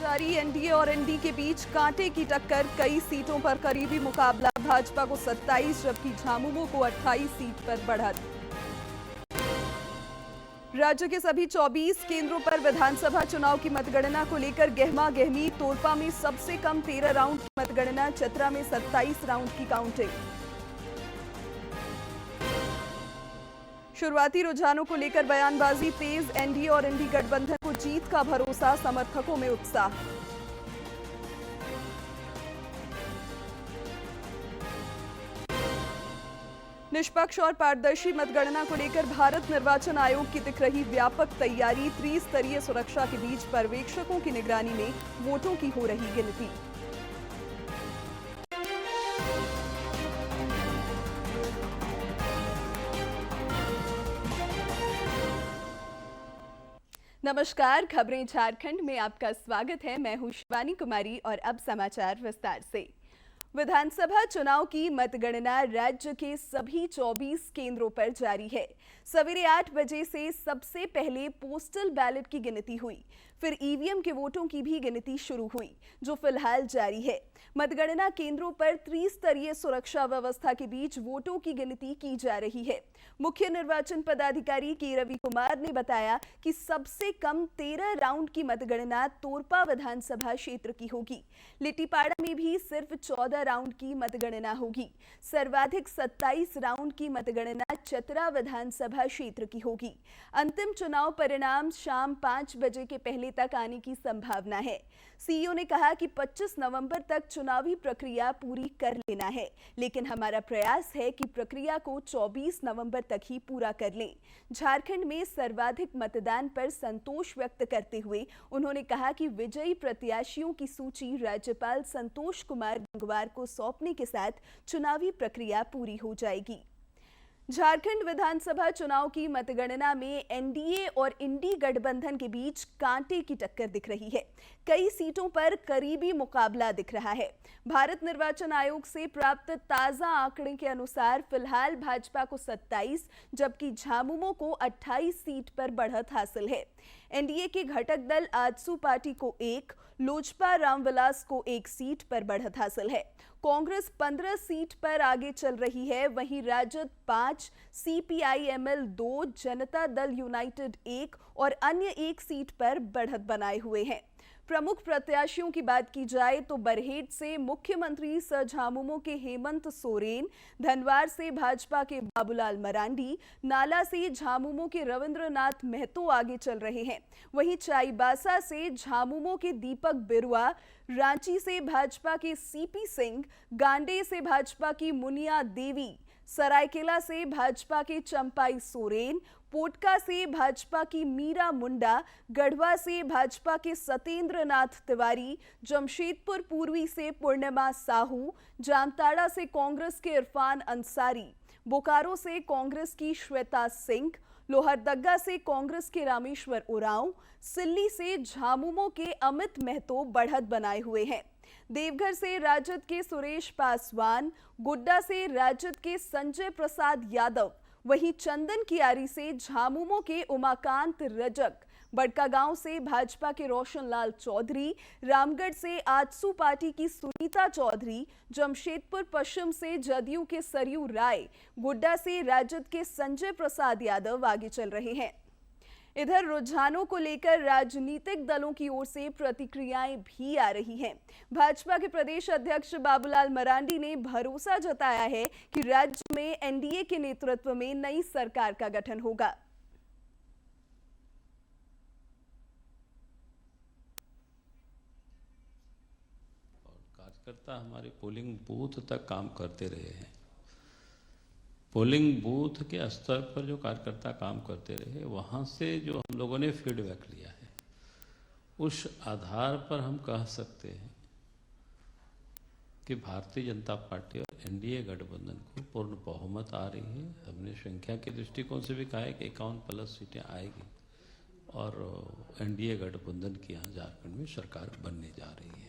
जारी एनडीए और एनडी के बीच कांटे की टक्कर, कई सीटों पर करीबी मुकाबला। भाजपा को 27 जबकि झामुमो को 28 सीट पर बढ़त। राज्य के सभी 24 केंद्रों पर विधानसभा चुनाव की मतगणना को लेकर गहमा गहमी। तोरपा में सबसे कम 13 राउंड की मतगणना, चतरा में 27 राउंड की काउंटिंग। शुरुआती रुझानों को लेकर बयानबाजी तेज, एनडीए और एनडी गठबंधन को जीत का भरोसा, समर्थकों में उत्साह। निष्पक्ष और पारदर्शी मतगणना को लेकर भारत निर्वाचन आयोग की दिख रही व्यापक तैयारी। त्रिस्तरीय सुरक्षा के बीच पर्यवेक्षकों की निगरानी में वोटों की हो रही गिनती। नमस्कार, खबरें झारखंड में आपका स्वागत है। मैं हूं शिवानी कुमारी और अब समाचार विस्तार से। विधानसभा चुनाव की मतगणना राज्य के सभी 24 केंद्रों पर जारी है। सवेरे 8 बजे से सबसे पहले पोस्टल बैलेट की गिनती हुई, फिर ईवीएम के वोटों की भी गिनती शुरू हुई, जो फिलहाल जारी है। मतगणना केंद्रों पर त्रिस्तरीय सुरक्षा व्यवस्था के बीच वोटों की गिनती की जा रही है। मुख्य निर्वाचन पदाधिकारी के रवि कुमार ने बताया कि सबसे कम 13 राउंड की मतगणना तोरपा विधानसभा क्षेत्र की होगी। लिट्टीपाड़ा में भी सिर्फ 14 राउंड की मतगणना होगी। सर्वाधिक 27 राउंड की मतगणना चतरा विधानसभा क्षेत्र की होगी। अंतिम चुनाव परिणाम शाम 5 बजे के पहले तक आने की संभावना है। सीईओ ने कहा कि 25 नवंबर तक चुनावी प्रक्रिया पूरी कर लेना है, लेकिन हमारा प्रयास है कि प्रक्रिया को 24 नवंबर तक ही पूरा कर लें। झारखंड में सर्वाधिक मतदान पर संतोष व्यक्त करते हुए उन्होंने कहा कि विजयी प्रत्याशियों की सूची राज्यपाल संतोष कुमार गंगवार को सौंपने के साथ चुनावी प्रक्रिया पूरी हो जाएगी। झारखंड विधानसभा चुनाव की मतगणना में एनडीए और इंडी गठबंधन के बीच कांटे की टक्कर दिख रही है। कई सीटों पर करीबी मुकाबला दिख रहा है। भारत निर्वाचन आयोग से प्राप्त ताजा आंकड़े के अनुसार फिलहाल भाजपा को 27 जबकि झामुमो को 28 सीट पर बढ़त हासिल है। एनडीए के घटक दल आजसू पार्टी को 1, लोजपा रामविलास को 1 सीट पर बढ़त हासिल है। कांग्रेस 15 सीट पर आगे चल रही है, वहीं राजद 5, सीपीआईएमएल 2, जनता दल यूनाइटेड 1 और अन्य 1 सीट पर बढ़त बनाए हुए हैं। प्रमुख प्रत्याशियों की बात की जाए तो बरहेट से मुख्यमंत्री सर झामुमो के हेमंत सोरेन, धनवार से भाजपा के बाबूलाल मरांडी, नाला से झामुमो के रविंद्रनाथ महतो आगे चल रहे हैं। वहीं चाईबासा से झामुमो के दीपक बिरुआ, रांची से भाजपा के सीपी सिंह, गांडे से भाजपा की मुनिया देवी, सरायकेला से भाजपा के चंपाई सोरेन, पोटका से भाजपा की मीरा मुंडा, गढ़वा से भाजपा के सत्येंद्र नाथ तिवारी, जमशेदपुर पूर्वी से पूर्णिमा साहू, जामताड़ा से कांग्रेस के इरफान अंसारी, बोकारो से कांग्रेस की श्वेता सिंह, लोहरदग्गा से कांग्रेस के रामेश्वर उरांव, सिल्ली से झामुमो के अमित महतो बढ़त बनाए हुए हैं। देवघर से राजद के सुरेश पासवान, गोड्डा से राजद के संजय प्रसाद यादव, वहीं चंदन कियारी से झामुमो के उमाकांत रजक, बड़कागांव से भाजपा के रोशनलाल चौधरी, रामगढ़ से आजसू पार्टी की सुनीता चौधरी, जमशेदपुर पश्चिम से जदयू के सरयू राय, गोड्डा से राजद के संजय प्रसाद यादव आगे चल रहे हैं। इधर रुझानों को लेकर राजनीतिक दलों की ओर से प्रतिक्रियाएं भी आ रही हैं। भाजपा के प्रदेश अध्यक्ष बाबूलाल मरांडी ने भरोसा जताया है कि राज्य में एनडीए के नेतृत्व में नई सरकार का गठन होगा। कार्यकर्ता हमारे पोलिंग बूथ तक काम करते रहे हैं। पोलिंग बूथ के स्तर पर जो कार्यकर्ता काम करते रहे, वहाँ से जो हम लोगों ने फीडबैक लिया है, उस आधार पर हम कह सकते हैं कि भारतीय जनता पार्टी और एनडीए गठबंधन को पूर्ण बहुमत आ रही है। हमने संख्या के दृष्टिकोण से भी कहा है कि 51+ सीटें आएगी और एनडीए गठबंधन की यहाँ झारखंड में सरकार बनने जा रही है।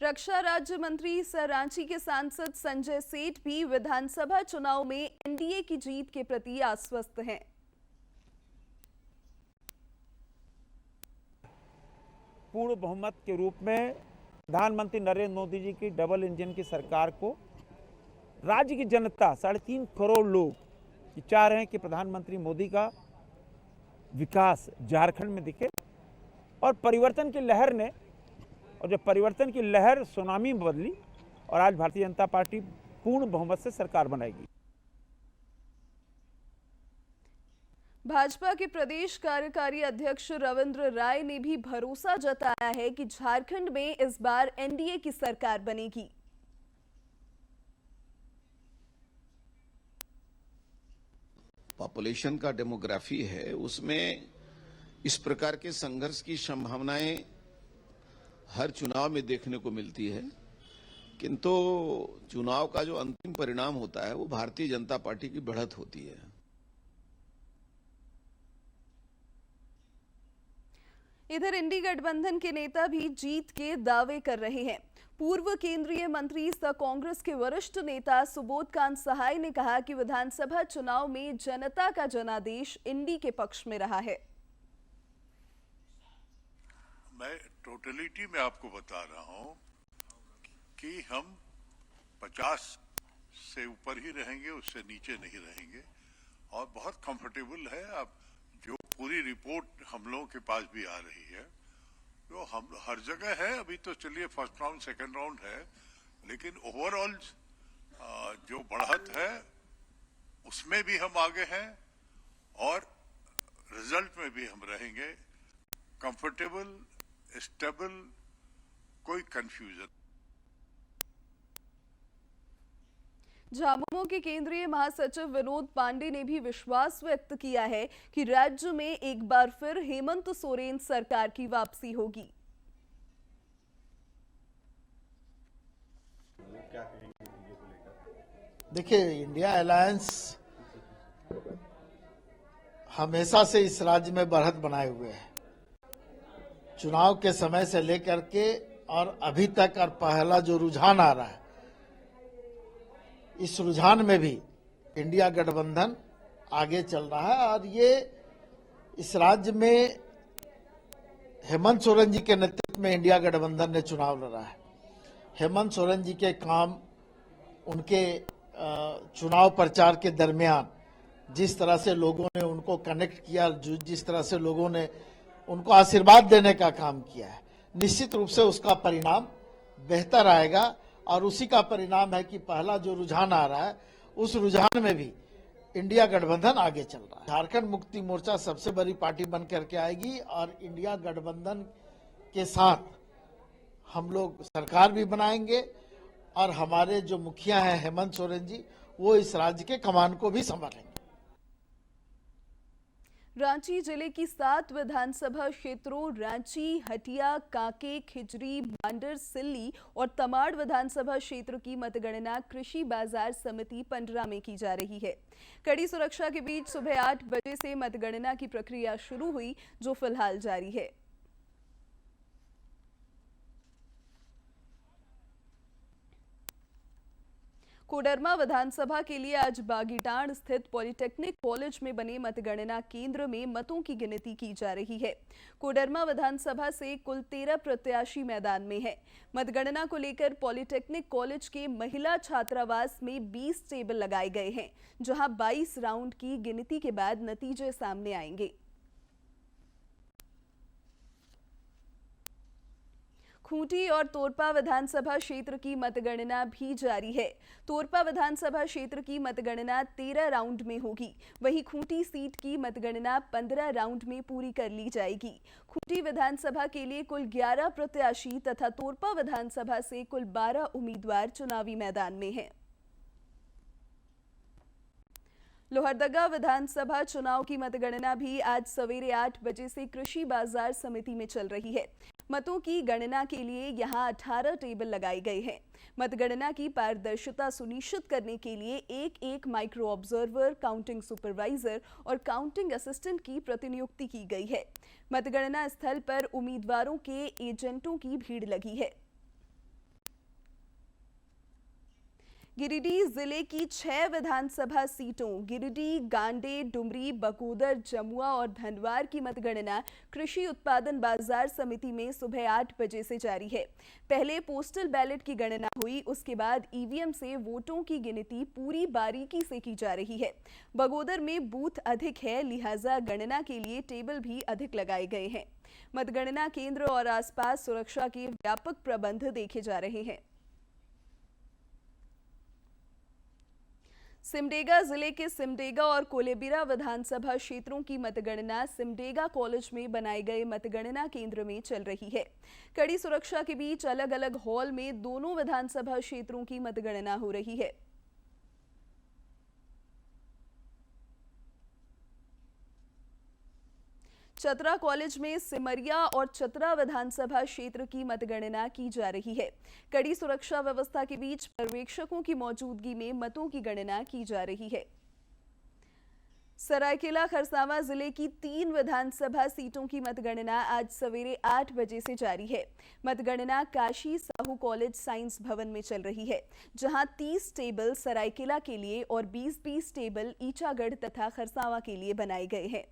रक्षा राज्य मंत्री सर रांची के सांसद संजय सेठ भी विधानसभा चुनाव में एनडीए की जीत के प्रति आश्वस्त हैं। पूर्ण बहुमत के रूप में प्रधानमंत्री नरेंद्र मोदी जी की डबल इंजन की सरकार को राज्य की जनता 3.5 करोड़ लोग चाह रहे हैं कि प्रधानमंत्री मोदी का विकास झारखंड में दिखे और परिवर्तन की लहर ने, और जब परिवर्तन की लहर सुनामी में बदली और आज भारतीय जनता पार्टी पूर्ण बहुमत से सरकार बनाएगी। भाजपा के प्रदेश कार्यकारी अध्यक्ष रविंद्र राय ने भी भरोसा जताया है कि झारखंड में इस बार एनडीए की सरकार बनेगी। पॉपुलेशन का डेमोग्राफी है, उसमें इस प्रकार के संघर्ष की संभावनाएं हर चुनाव में देखने को मिलती है, किंतु चुनाव का जो अंतिम परिणाम होता है वो भारतीय जनता पार्टी की बढ़त होती है। इधर इंडी गठबंधन के नेता भी जीत के दावे कर रहे हैं। पूर्व केंद्रीय मंत्री सह कांग्रेस के वरिष्ठ नेता सुबोधकांत सहाय ने कहा कि विधानसभा चुनाव में जनता का जनादेश इंडी के पक्ष में रहा है। मैं टोटलिटी में आपको बता रहा हूं कि हम 50 से ऊपर ही रहेंगे, उससे नीचे नहीं रहेंगे और बहुत कंफर्टेबल है। अब जो पूरी रिपोर्ट हम लोगों के पास भी आ रही है, जो हम हर जगह है, अभी तो चलिए फर्स्ट राउंड सेकंड राउंड है, लेकिन ओवरऑल जो बढ़त है उसमें भी हम आगे हैं और रिजल्ट में भी हम रहेंगे कंफर्टेबल, स्टेबल, कोई कंफ्यूजन। झामुमो के केंद्रीय महासचिव विनोद पांडे ने भी विश्वास व्यक्त किया है कि राज्य में एक बार फिर हेमंत सोरेन सरकार की वापसी होगी। देखिए, इंडिया अलायंस हमेशा से इस राज्य में बढ़त बनाए हुए है। चुनाव के समय से लेकर के और अभी तक, और पहला जो रुझान आ रहा है, इस रुझान में भी इंडिया गठबंधन आगे चल रहा है और ये इस राज्य में हेमंत सोरेन जी के नेतृत्व में इंडिया गठबंधन ने चुनाव लड़ा है। हेमंत सोरेन जी के काम, उनके चुनाव प्रचार के दरमियान जिस तरह से लोगों ने उनको कनेक्ट किया, जिस तरह से लोगों ने उनको आशीर्वाद देने का काम किया है, निश्चित रूप से उसका परिणाम बेहतर आएगा और उसी का परिणाम है कि पहला जो रुझान आ रहा है, उस रुझान में भी इंडिया गठबंधन आगे चल रहा है। झारखंड मुक्ति मोर्चा सबसे बड़ी पार्टी बन करके आएगी और इंडिया गठबंधन के साथ हम लोग सरकार भी बनाएंगे और हमारे जो मुखिया हैं हेमंत सोरेन जी, वो इस राज्य के कमान को भी संभालेंगे। रांची जिले की 7 विधानसभा क्षेत्रों रांची, हटिया, कांके, खिजरी, मांडर, सिल्ली और तमाड़ विधानसभा क्षेत्र की मतगणना कृषि बाजार समिति पंडरा में की जा रही है। कड़ी सुरक्षा के बीच सुबह 8 बजे से मतगणना की प्रक्रिया शुरू हुई, जो फिलहाल जारी है। कोडरमा विधानसभा के लिए आज बागीटाण स्थित पॉलिटेक्निक कॉलेज में बने मतगणना केंद्र में मतों की गिनती की जा रही है। कोडरमा विधानसभा से कुल 13 प्रत्याशी मैदान में हैं। मतगणना को लेकर पॉलिटेक्निक कॉलेज के महिला छात्रावास में 20 टेबल लगाए गए हैं, जहां 22 राउंड की गिनती के बाद नतीजे सामने आएंगे। खूंटी और तोरपा विधानसभा क्षेत्र की मतगणना भी जारी है। तोरपा विधानसभा क्षेत्र की मतगणना 13 राउंड में होगी, वहीं खूंटी सीट की मतगणना 15 राउंड में पूरी कर ली जाएगी। खूंटी विधानसभा के लिए कुल 11 प्रत्याशी तथा तोरपा विधानसभा से कुल 12 उम्मीदवार चुनावी मैदान में हैं। लोहरदगा विधानसभा चुनाव की मतगणना भी आज सवेरे 8 बजे से कृषि बाजार समिति में चल रही है। मतों की गणना के लिए यहां 18 टेबल लगाए गए हैं। मतगणना की पारदर्शिता सुनिश्चित करने के लिए एक माइक्रो ऑब्जर्वर, काउंटिंग सुपरवाइजर और काउंटिंग असिस्टेंट की प्रतिनियुक्ति की गई है। मतगणना स्थल पर उम्मीदवारों के एजेंटों की भीड़ लगी है। गिरिडीह जिले की 6 विधानसभा सीटों गिरिडीह, गांडे, डुमरी, बकोदर, जमुआ और धनवार की मतगणना कृषि उत्पादन बाजार समिति में सुबह 8 बजे से जारी है। पहले पोस्टल बैलेट की गणना हुई, उसके बाद ईवीएम से वोटों की गिनती पूरी बारीकी से की जा रही है। बगोदर में बूथ अधिक है, लिहाजा गणना के लिए टेबल भी अधिक लगाए गए हैं। मतगणना केंद्र और आसपास सुरक्षा के व्यापक प्रबंध देखे जा रहे हैं। सिमडेगा जिले के सिमडेगा और कोलेबिरा विधानसभा क्षेत्रों की मतगणना सिमडेगा कॉलेज में बनाए गए मतगणना केंद्र में चल रही है। कड़ी सुरक्षा के बीच अलग-अलग हॉल में दोनों विधानसभा क्षेत्रों की मतगणना हो रही है। चतरा कॉलेज में सिमरिया और चतरा विधानसभा क्षेत्र की मतगणना की जा रही है। कड़ी सुरक्षा व्यवस्था के बीच पर्यवेक्षकों की मौजूदगी में मतों की गणना की जा रही है। सरायकेला खरसावां जिले की 3 विधानसभा सीटों की मतगणना आज सवेरे 8 बजे से जारी है। मतगणना काशी साहू कॉलेज साइंस भवन में चल रही है, जहां 30 टेबल सरायकेला के लिए और 20-20 टेबल ईचागढ़ तथा खरसावां के लिए बनाए गए हैं।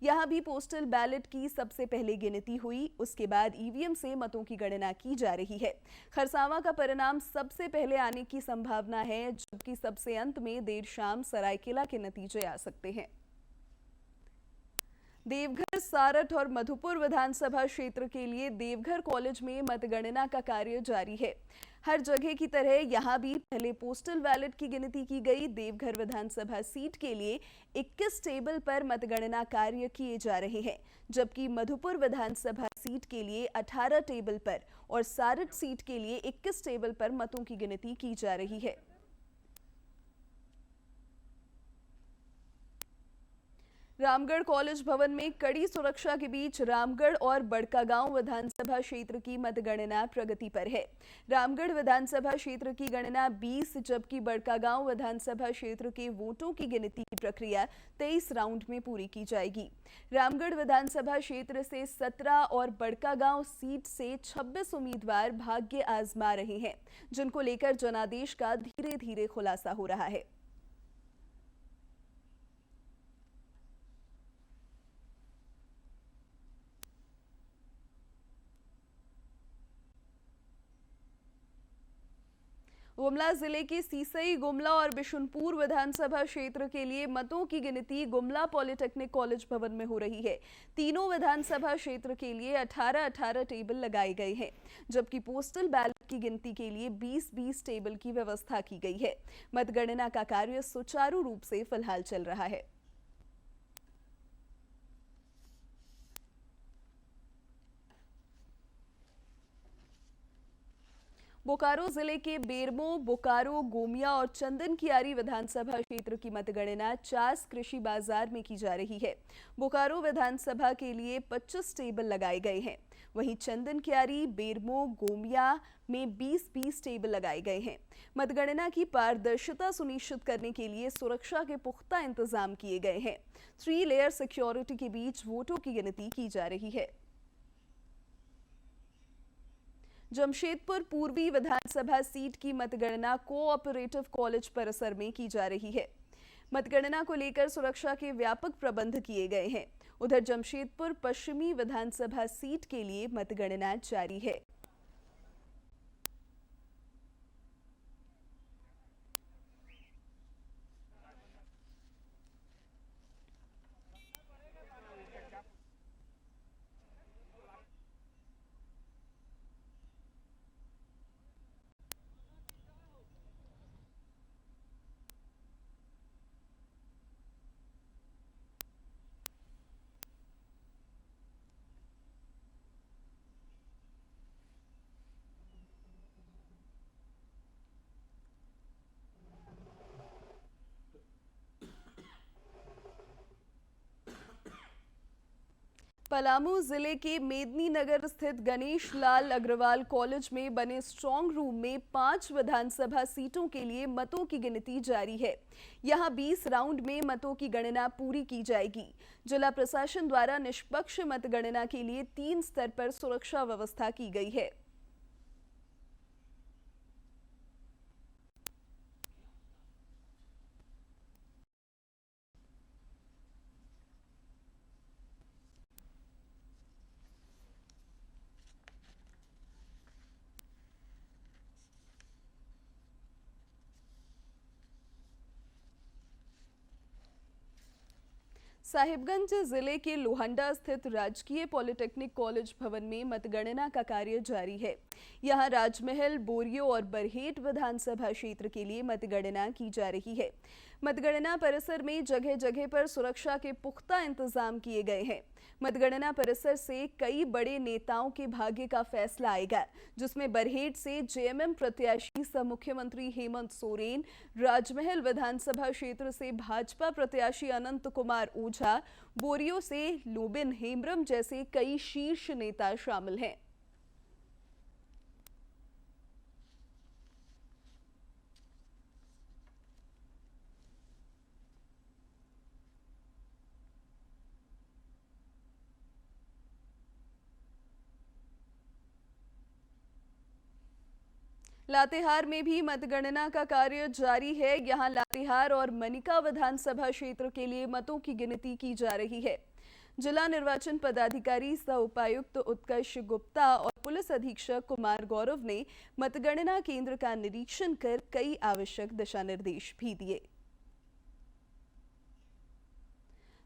यहां भी पोस्टल बैलेट की सबसे पहले गिनती हुई, उसके बाद ईवीएम से मतों की गणना की जा रही है। खरसावां का परिणाम सबसे पहले आने की संभावना है, जबकि सबसे अंत में देर शाम सरायकेला के नतीजे आ सकते हैं। देवघर, सारठ और मधुपुर विधानसभा क्षेत्र के लिए देवघर कॉलेज में मतगणना का कार्य जारी है। हर जगह की तरह यहां भी पहले पोस्टल बैलेट की गिनती की गई। देवघर विधानसभा सीट के लिए 21 टेबल पर मतगणना कार्य किए जा रहे हैं, जबकि मधुपुर विधानसभा सीट के लिए 18 टेबल पर और सारठ सीट के लिए 21 टेबल पर मतों की गिनती की जा रही है। रामगढ़ कॉलेज भवन में कड़ी सुरक्षा के बीच रामगढ़ और बड़कागांव विधानसभा क्षेत्र की मतगणना प्रगति पर है। रामगढ़ विधानसभा क्षेत्र की गणना 20, जबकि बड़कागांव विधानसभा क्षेत्र के वोटों की गिनती की प्रक्रिया 23 राउंड में पूरी की जाएगी। रामगढ़ विधानसभा क्षेत्र से 17 और बड़कागांव सीट से 26 उम्मीदवार भाग्य आजमा रहे हैं, जिनको लेकर जनादेश का धीरे धीरे खुलासा हो रहा है। गुमला जिले के सीसई, गुमला और बिशुनपुर विधानसभा क्षेत्र के लिए मतों की गिनती गुमला पॉलिटेक्निक कॉलेज भवन में हो रही है। तीनों विधानसभा क्षेत्र के लिए 18-18 टेबल लगाए गए हैं, जबकि पोस्टल बैलेट की गिनती के लिए 20-20 टेबल की व्यवस्था की गई है। मतगणना का कार्य सुचारू रूप से फिलहाल चल रहा है। बोकारो जिले के बेरमो, बोकारो, गोमिया और चंदन कियारी विधानसभा क्षेत्र की मतगणना चास कृषि बाजार में की जा रही है। बोकारो विधानसभा के लिए 25 टेबल लगाए गए हैं, वहीं चंदन कियारी, बेरमो, गोमिया में 20-20 टेबल लगाए गए हैं। मतगणना की पारदर्शिता सुनिश्चित करने के लिए सुरक्षा के पुख्ता इंतजाम किए गए हैं। 3 लेयर सिक्योरिटी के बीच वोटों की गिनती की जा रही है। जमशेदपुर पूर्वी विधानसभा सीट की मतगणना कोऑपरेटिव कॉलेज परिसर में की जा रही है। मतगणना को लेकर सुरक्षा के व्यापक प्रबंध किए गए हैं। उधर जमशेदपुर पश्चिमी विधानसभा सीट के लिए मतगणना जारी है। पलामू जिले के मेदिनीनगर स्थित गणेश लाल अग्रवाल कॉलेज में बने स्ट्रांग रूम में 5 विधानसभा सीटों के लिए मतों की गिनती जारी है। यहां 20 राउंड में मतों की गणना पूरी की जाएगी। जिला प्रशासन द्वारा निष्पक्ष मतगणना के लिए 3 स्तर पर सुरक्षा व्यवस्था की गई है। साहिबगंज जिले के लोहंडा स्थित राजकीय पॉलिटेक्निक कॉलेज भवन में मतगणना का कार्य जारी है। यहां राजमहल, बोरियो और बरहेट विधानसभा क्षेत्र के लिए मतगणना की जा रही है। मतगणना परिसर में जगह जगह पर सुरक्षा के पुख्ता इंतजाम किए गए हैं। मतगणना परिसर से कई बड़े नेताओं के भाग्य का फैसला आएगा, जिसमें बरहेट से जेएमएम प्रत्याशी सह मुख्यमंत्री हेमंत सोरेन, राजमहल विधानसभा क्षेत्र से भाजपा प्रत्याशी अनंत कुमार ओझा, बोरियो से लोबिन हेम्ब्रम जैसे कई शीर्ष नेता शामिल हैं। लातेहार में भी मतगणना का कार्य जारी है। यहां लातेहार और मनिका विधानसभा क्षेत्र के लिए मतों की गिनती की जा रही है। जिला निर्वाचन पदाधिकारी सह उपायुक्त उत्कर्ष गुप्ता और पुलिस अधीक्षक कुमार गौरव ने मतगणना केंद्र का निरीक्षण कर कई आवश्यक दिशा निर्देश भी दिए।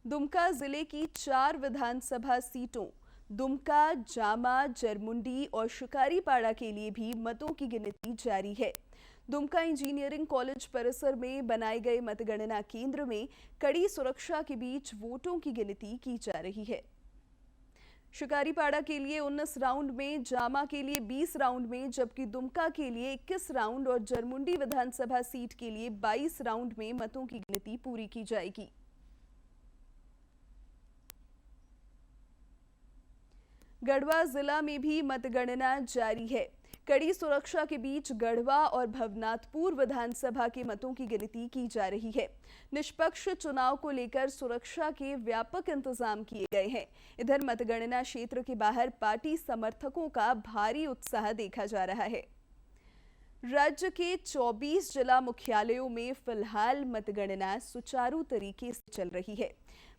दुमका जिले की 4 विधानसभा सीटों दुमका, जामा, जरमुंडी और शिकारीपाड़ा के लिए भी मतों की गिनती जारी है। दुमका इंजीनियरिंग कॉलेज परिसर में बनाए गए मतगणना केंद्र में कड़ी सुरक्षा के बीच वोटों की गिनती की जा रही है। शिकारीपाड़ा के लिए 19 राउंड में, जामा के लिए 20 राउंड में, जबकि दुमका के लिए 21 राउंड और जरमुंडी विधानसभा सीट के लिए 22 राउंड में मतों की गिनती पूरी की जाएगी। गढ़वा जिला में भी मतगणना जारी है। कड़ी सुरक्षा के बीच गढ़वा और भवनाथपुर विधानसभा के मतों की गिनती की जा रही है। निष्पक्ष चुनाव को लेकर सुरक्षा के व्यापक इंतजाम किए गए हैं। इधर मतगणना क्षेत्र के बाहर पार्टी समर्थकों का भारी उत्साह देखा जा रहा है। राज्य के 24 जिला मुख्यालयों में फिलहाल मतगणना सुचारू तरीके से चल रही है।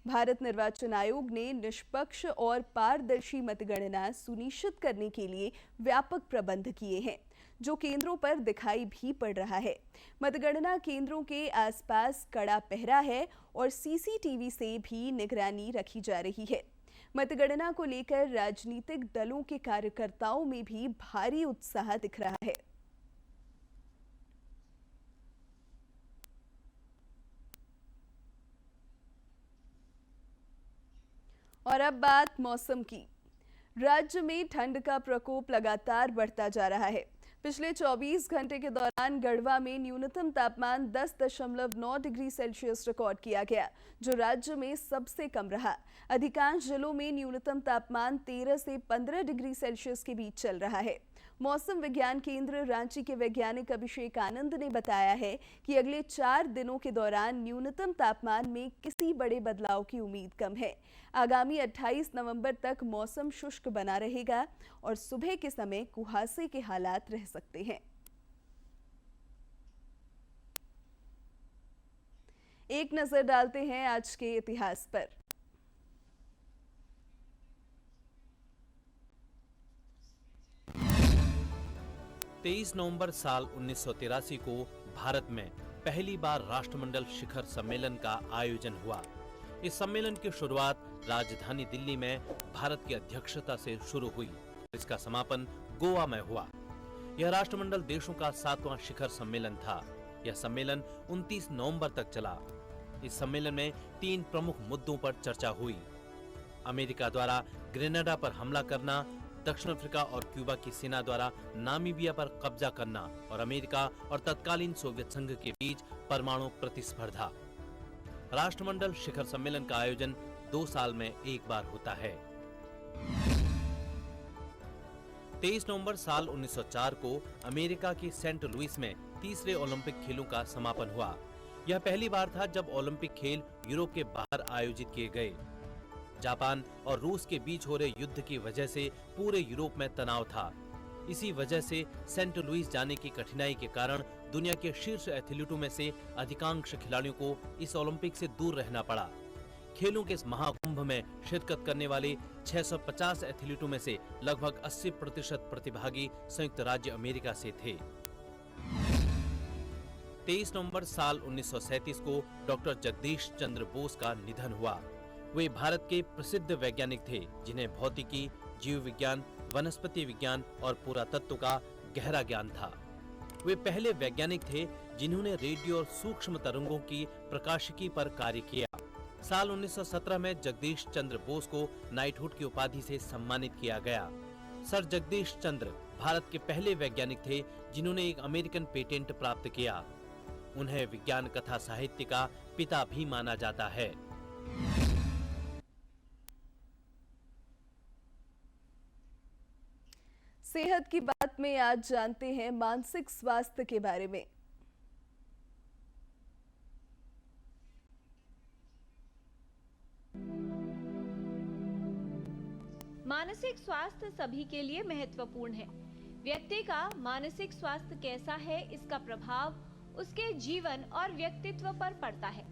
भारत निर्वाचन आयोग ने निष्पक्ष और पारदर्शी मतगणना सुनिश्चित करने के लिए व्यापक प्रबंध किए हैं, जो केंद्रों पर दिखाई भी पड़ रहा है। मतगणना केंद्रों के आसपास कड़ा पहरा है और सीसीटीवी से भी निगरानी रखी जा रही है। मतगणना को लेकर राजनीतिक दलों के कार्यकर्ताओं में भी भारी उत्साह दिख रहा है। और अब बात मौसम की। राज्य में ठंड का प्रकोप लगातार बढ़ता जा रहा है। पिछले 24 घंटे के दौरान गढ़वा में न्यूनतम तापमान 10.9 डिग्री सेल्सियस रिकॉर्ड किया गया, जो राज्य में सबसे कम रहा। अधिकांश जिलों में न्यूनतम तापमान 13 से 15 डिग्री सेल्सियस के बीच चल रहा है। मौसम विज्ञान केंद्र रांची के वैज्ञानिक अभिषेक आनंद ने बताया है कि अगले 4 दिनों के दौरान न्यूनतम तापमान में किसी बड़े बदलाव की उम्मीद कम है। आगामी 28 नवंबर तक मौसम शुष्क बना रहेगा और सुबह के समय कुहासे के हालात रह सकते हैं। एक नजर डालते हैं आज के इतिहास पर। तेईस नवंबर साल 1983 को भारत में पहली बार राष्ट्रमंडल शिखर सम्मेलन का आयोजन हुआ। इस सम्मेलन की शुरुआत राजधानी दिल्ली में भारत की अध्यक्षता से शुरू हुई। इसका समापन गोवा में हुआ। यह राष्ट्रमंडल देशों का 7वां शिखर सम्मेलन था। यह सम्मेलन 29 नवंबर तक चला। इस सम्मेलन में 3 प्रमुख मुद्दों पर चर्चा हुई। अमेरिका द्वारा ग्रेनेडा पर हमला करना, दक्षिण अफ्रीका और क्यूबा की सेना द्वारा नामीबिया पर कब्जा करना और अमेरिका और तत्कालीन सोवियत संघ के बीच परमाणु प्रतिस्पर्धा। राष्ट्रमंडल शिखर सम्मेलन का आयोजन 2 साल में एक बार होता है। 23 नवंबर साल 1904 को अमेरिका के सेंट लुइस में तीसरे ओलंपिक खेलों का समापन हुआ। यह पहली बार था जब ओलंपिक खेल यूरोप के बाहर आयोजित किए गए। जापान और रूस के बीच हो रहे युद्ध की वजह से पूरे यूरोप में तनाव था। इसी वजह से सेंट लुइस जाने की कठिनाई के कारण दुनिया के शीर्ष एथलीटों में से अधिकांश खिलाड़ियों को इस ओलंपिक से दूर रहना पड़ा। खेलों के इस महाकुंभ में शिरकत करने वाले 650 एथलीटों में से लगभग 80% प्रतिभागी संयुक्त राज्य अमेरिका से थे। 23 नवंबर साल 1937 को डॉक्टर जगदीश चंद्र बोस का निधन हुआ। वे भारत के प्रसिद्ध वैज्ञानिक थे जिन्हें भौतिकी, जीव विज्ञान, वनस्पति विज्ञान और पुरातत्व का गहरा ज्ञान था। वे पहले वैज्ञानिक थे जिन्होंने रेडियो और सूक्ष्म तरंगों की प्रकाशिकी पर कार्य किया। साल 1917 में जगदीश चंद्र बोस को नाइटहुड की उपाधि से सम्मानित किया गया। सर जगदीश चंद्र भारत के पहले वैज्ञानिक थे जिन्होंने एक अमेरिकन पेटेंट प्राप्त किया। उन्हें विज्ञान कथा साहित्य का पिता भी माना जाता है। सेहत की बात में आज जानते हैं मानसिक स्वास्थ्य के बारे में। मानसिक स्वास्थ्य सभी के लिए महत्वपूर्ण है। व्यक्ति का मानसिक स्वास्थ्य कैसा है, इसका प्रभाव उसके जीवन और व्यक्तित्व पर पड़ता है।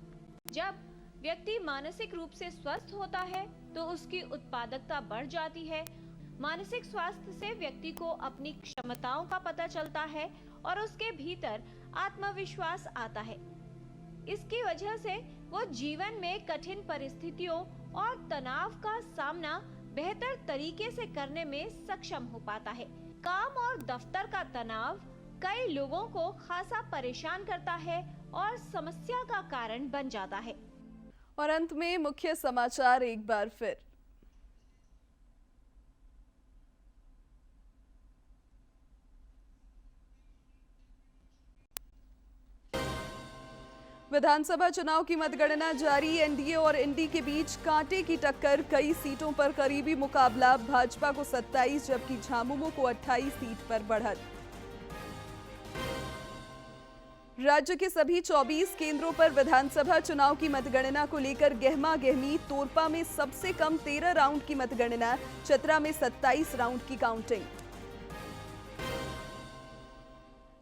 जब व्यक्ति मानसिक रूप से स्वस्थ होता है तो उसकी उत्पादकता बढ़ जाती है। मानसिक स्वास्थ्य से व्यक्ति को अपनी क्षमताओं का पता चलता है और उसके भीतर आत्मविश्वास आता है। इसकी वजह से वो जीवन में कठिन परिस्थितियों और तनाव का सामना बेहतर तरीके से करने में सक्षम हो पाता है। काम और दफ्तर का तनाव कई लोगों को खासा परेशान करता है और समस्या का कारण बन जाता है। और अंत में मुख्य समाचार एक बार फिर। विधानसभा चुनाव की मतगणना जारी। एनडीए और इंडी के बीच कांटे की टक्कर। कई सीटों पर करीबी मुकाबला। भाजपा को 27 जबकि झामुमो को 28 सीट पर बढ़त। राज्य के सभी 24 केंद्रों पर विधानसभा चुनाव की मतगणना को लेकर गहमा गहमी। तोरपा में सबसे कम 13 राउंड की मतगणना। चतरा में 27 राउंड की काउंटिंग।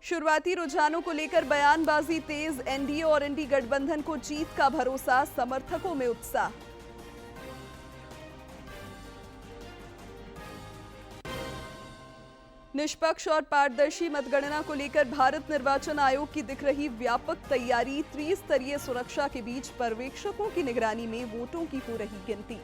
शुरुआती रुझानों को लेकर बयानबाजी तेज। एनडीए और इंडी गठबंधन को जीत का भरोसा। समर्थकों में उत्साह। निष्पक्ष और पारदर्शी मतगणना को लेकर भारत निर्वाचन आयोग की दिख रही व्यापक तैयारी। त्रिस्तरीय सुरक्षा के बीच पर्यवेक्षकों की निगरानी में वोटों की हो रही गिनती।